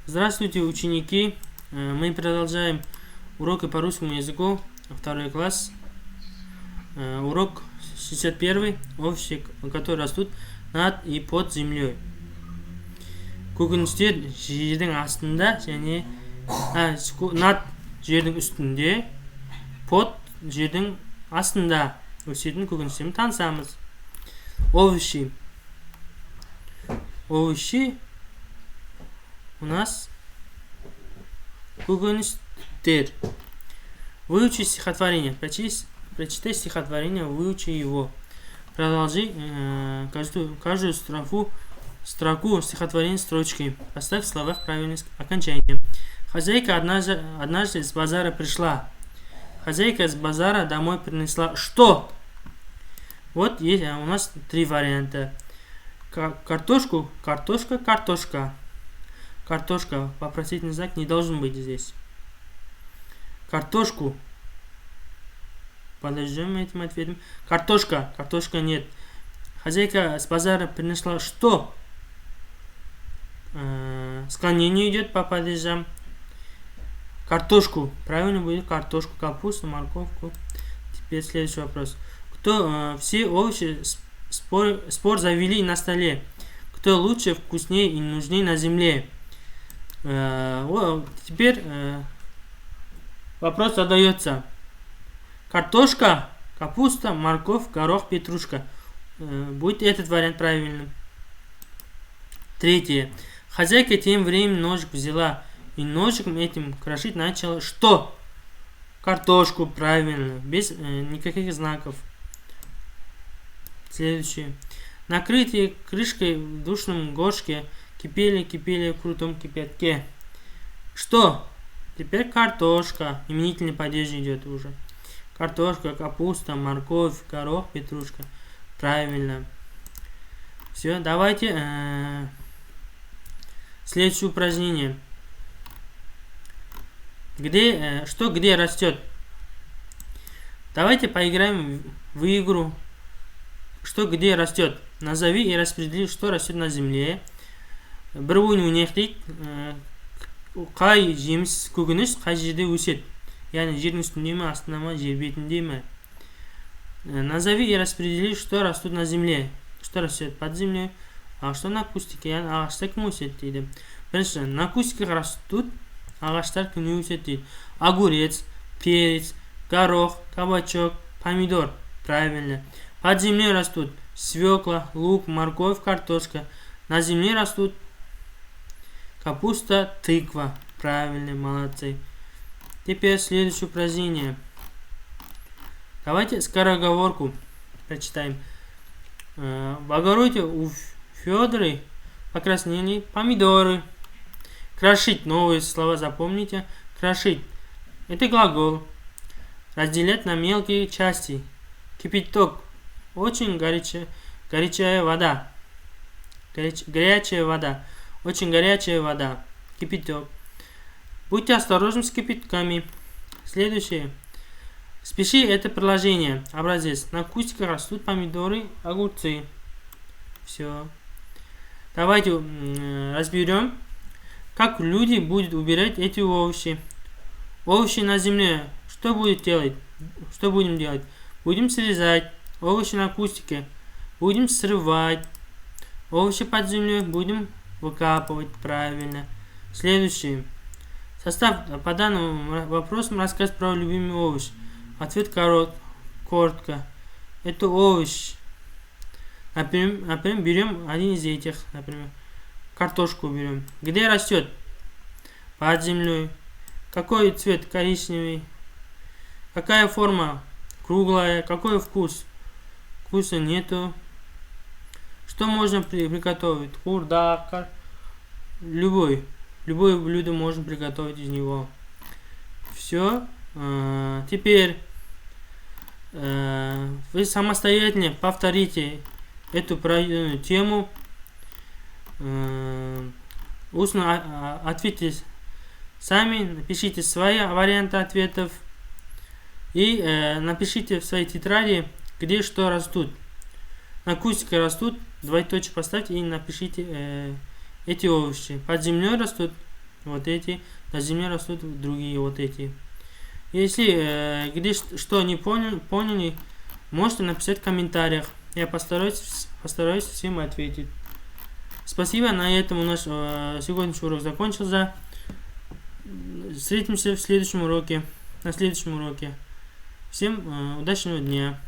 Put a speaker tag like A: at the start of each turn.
A: Здравствуйте, ученики! Мы продолжаем уроки по русскому языку, второй класс. Урок 61. Овощи, которые растут над и под землей. Көкөністер жердің астында және над жердің үстінде, под жердің астында өсетін көкөністермен танысамыз. Овощи. Овощи у нас көкөністер. Выучи стихотворение. Прочитай стихотворение, выучи его. Продолжи каждую строку стихотворения строчки. Поставь в словах правильное окончание. Хозяйка однажды с базара пришла. Хозяйка с базара домой принесла что? Вот есть у нас три варианта. Картошку, картошка, картошка. Картошка, вопросительный знак не должен быть здесь. Картошку. Подождем этим ответом. Картошка, картошка нет. Хозяйка с базара принесла что? Склонение идет по падежам. Картошку. Правильно будет картошку, капусту, морковку. Теперь следующий вопрос. Все овощи спор завели на столе. Кто лучше, вкуснее и нужнее на земле? Теперь вопрос задается. Картошка, капуста, морковь, горох, петрушка. Будет этот вариант правильным. Третье. Хозяйка тем временем ножик взяла и ножиком этим крошить начала что? Картошку, правильно, без никаких знаков. Следующее. Накрытые крышкой в душном горшке кипели в крутом кипятке. Что? Теперь картошка. Именительный падеж идет уже. Картошка, капуста, морковь, горох, петрушка. Правильно. Все, давайте следующее упражнение. Где растет? Давайте поиграем в игру. Что где растет? Назови и распредели, что растет на земле. Bir ойын ойнайық. Қай жеміс көкөніс қай жерде өседі? Яғни жердің үстінде ме, астында ма, жер бетінде ме? Назови и распредели, что растут на земле. Что растет под землей, а что на кустике? Яғни ағашта кім өседі дейді. Бірінші, на кустиках растут ағаштар кім өседі дейді. Огурец, перец, горох, кабачок, помидор. Правильно. Под землей растут свекла, лук, морковь, картошка. На земле растут капуста, тыква. Правильно, молодцы. Теперь следующее упражнение. Давайте скороговорку прочитаем. В огороде у Федоры покраснели помидоры. Крошить. Новые слова запомните. Крошить. Это глагол. Разделять на мелкие части. Кипяток. Очень горячая вода. Горячая вода. Очень горячая вода. Кипяток. Будьте осторожны с кипятками. Следующее. Спиши это приложение. Образец. На кустиках растут помидоры, огурцы. Все. Давайте разберем, как люди будут убирать эти овощи. Овощи на земле. Что будем делать? Будем срезать. Овощи на кустике будем срывать. Овощи под землей будем выкапывать. Правильно. Следующее. Состав по данному вопросу рассказ про любимый овощ. Ответ коротко. Это овощ. Например, берем один из этих. Например, картошку берем. Где растет? Под землей. Какой цвет? Коричневый. Какая форма? Круглая. Какой вкус? Вкуса нету. Что можно приготовить? Хурда, любое блюдо можно приготовить из него. Все. Теперь вы самостоятельно повторите эту пройденную тему. Устно ответьте сами, напишите свои варианты ответов и напишите в своей тетради, где что растут. На кустике растут, двоеточие поставьте и напишите эти овощи. Под землей растут, вот эти, на земле растут другие вот эти. Если где что не поняли, можете написать в комментариях. Я постараюсь всем ответить. Спасибо, на этом у нас сегодняшний урок закончился. Встретимся в следующем уроке, на следующем уроке. Всем удачного дня.